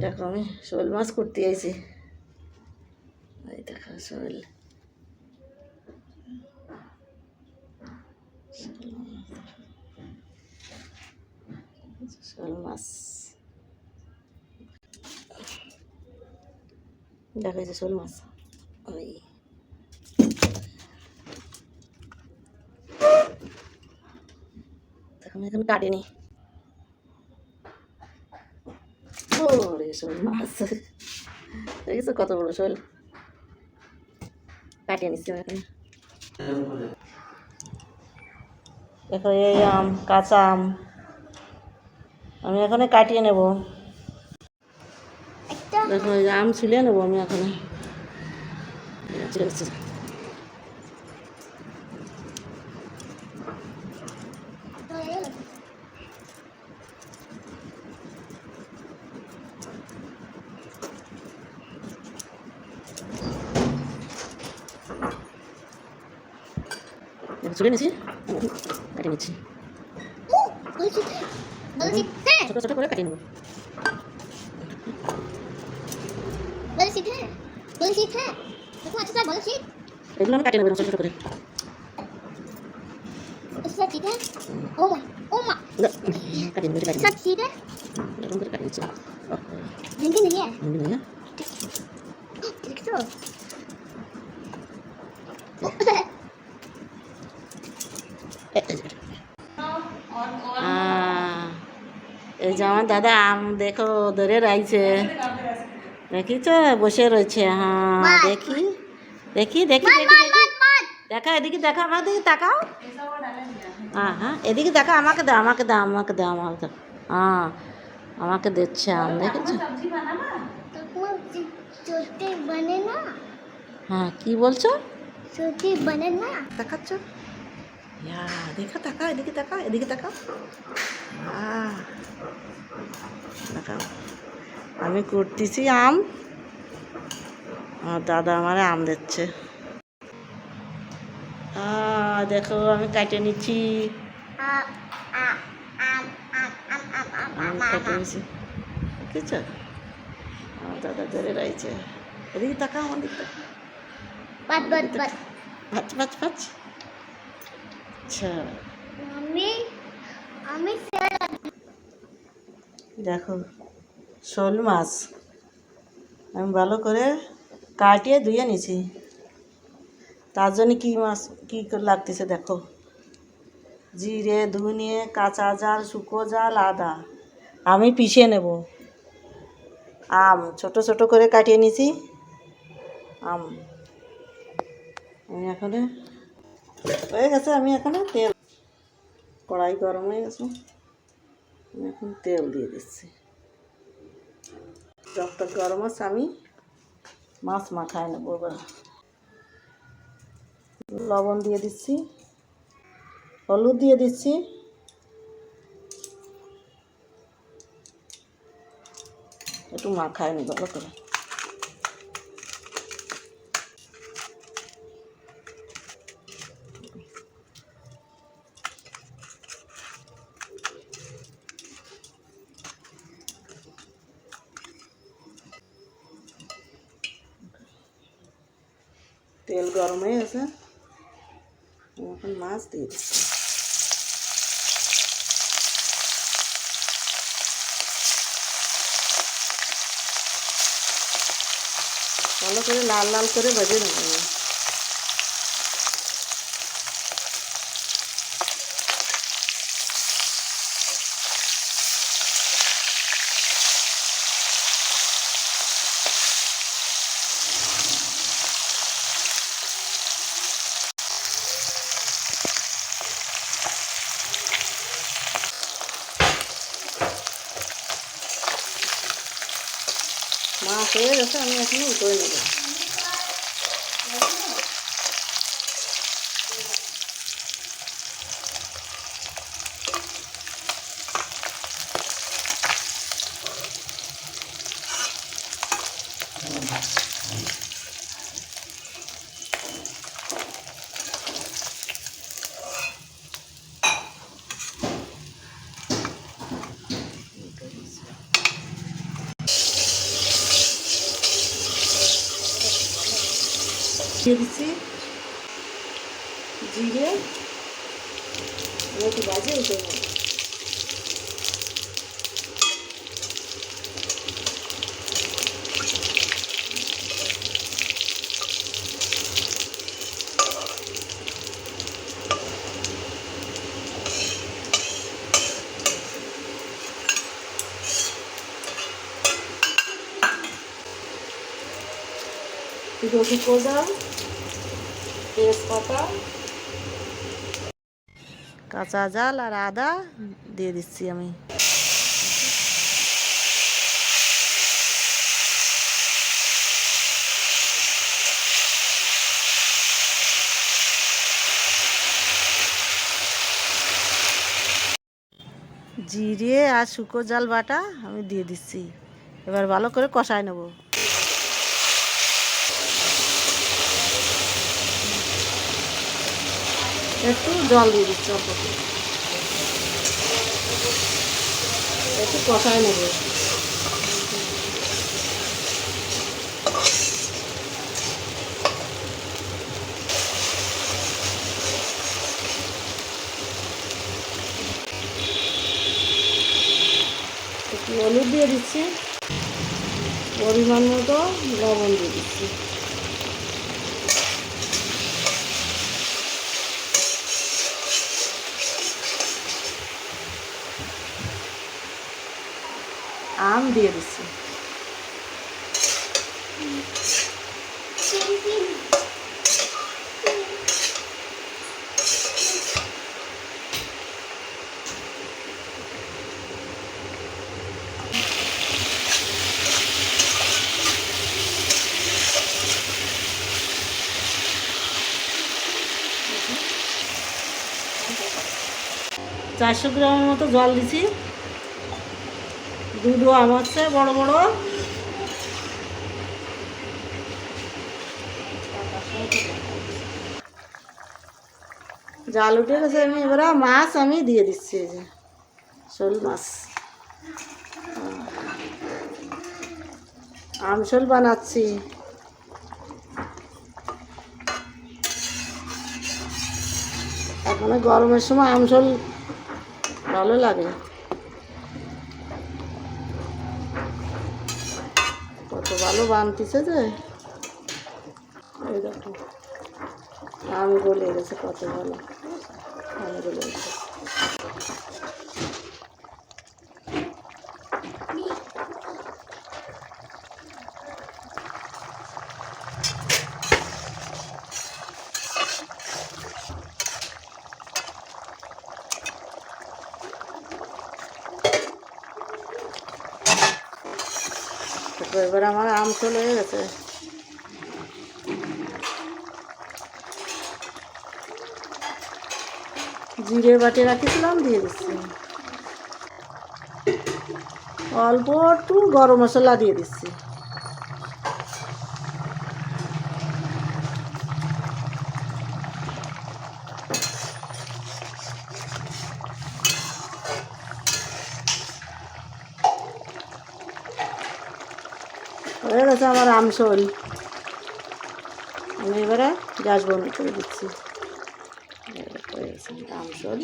দেখো আমি শোল মাছ করতে আইছি। এই দেখো শোল, শোল মাছ দেখো, এই যে শোল মাছ। ওই দেখো আমি এখানে কাটিনি। ওরে শোল মাছ দেখেছো কত বড় শোল, কাটিয়ে নিচ্ছি এখানে। দেখো এই আম, কাঁচা আম আমি এখানে কাটিয়ে নেব। দেখো এই আম ছিলে নেবো আমি এখানে। চলে নিচ্ছি, কাটিয়ে নিচ্ছি, ছোটো ছোটো করে কাটিয়ে নেবো। এগুলো আমি কাটিয়ে নেবো ছোটো ছোটো করে। কাটিয়ে নেবো, এরকম করে কাটিয়ে নিচ্ছি। এই যে আমার দাদা আম দেখো ধরে রাখছে, দেখিছ বসে রয়েছে। হ্যাঁ দেখি দেখি দেখি দেখি দেখা, এদিকে দেখা, আমার দিকে তাকাও। হ্যাঁ হ্যাঁ এদিকে দেখা, আমাকে দাও আমাকে দাও আমাকে দাও আমাকে দাও। হ্যাঁ আমাকে দিচ্ছে আম, দেখেছো? হ্যাঁ কি বলছো? দেখাচ্ছ? দেখা, তাকা এদিকে, তাকা এদিকে, তাকাও। দেখাও আমি করতেছি আম, আমার দাদা আমার আম দিচ্ছে। দেখো আমি কাটে নিচ্ছি, আম কাটে নিচ্ছি, দেখেছ? আমার দাদা ধরে রয়েছে। এদিকে তাকা, আমার দিকে তাকা। পাঁচ পাঁচ পাঁচ। আচ্ছা দেখো শোল মাছ আমি ভালো করে কাটিয়ে ধুয়ে নিছি। তার জন্য কী মাছ কী লাগতেছে দেখো, জিরে, ধনিয়ে, কাঁচা জাল, শুকো জাল, আদা আমি পিষে নেব। আম ছোট ছোট করে কাটিয়ে নিছি। আম আমি এখানে হয়ে গেছে, আমি এখানে তেল, কড়াই গরম হয়ে গেছে, আমি এখন তেল দিয়ে দিচ্ছি। যতটা গরম আছে আমি মাছ মাখায় নেবো। এবার লবণ দিয়ে দিচ্ছি, হলুদ দিয়ে দিচ্ছি, একটু মাখায় নেব ভালো করে। তেল গরম হয়ে গেছে, এখন মাছ দিয়ে দিচ্ছি। ভালো করে লাল লাল করে ভেজে নেব। মাছ হয়ে গেছে, আমি এখন উঠে নেব। দিয়ে দিচ্ছি জিরে, একটু বাজে উঠে নেব। দুটো শুকনো জাল, তেজপাতা, কাঁচা জাল আর আদা দিয়ে দিচ্ছি আমি। জিরে আর শুকনো জাল বাটা আমি দিয়ে দিচ্ছি। এবার ভালো করে কষায় নেব। একটু জল দিয়ে দিচ্ছি, অল্প একটু কষায় নেব। একটু হলুদ দিয়ে দিচ্ছি, পরিমাণ মতো লবণ দিয়ে দিচ্ছি। আম দিয়ে দিচ্ছি। চারশো গ্রামের মতো জল দিছি। দুটো আম আছে বড় বড়, জাল উঠে গেছে। আমি এবার মাছ আমি দিয়ে দিচ্ছি, এই যে শোল মাছ। আমশোল বানাচ্ছি। এখন গরমের সময় আমশোল ভালো লাগে। কত ভালো বানতেছে যে, এই দেখো আম গলে গেছে, কত ভালো আম গলে গেছে। এবার আমার আমশোল হয়ে গেছে। জিরে বাটি রাখিছিলাম দিয়ে দিচ্ছি। অল্প একটু গরম মশলা দিয়ে দিচ্ছি। হয়ে গেছে আমার আমশোল। আমি এবারে গ্যাস বন্ধ করে দিচ্ছি। হয়ে গেছে আমশোল।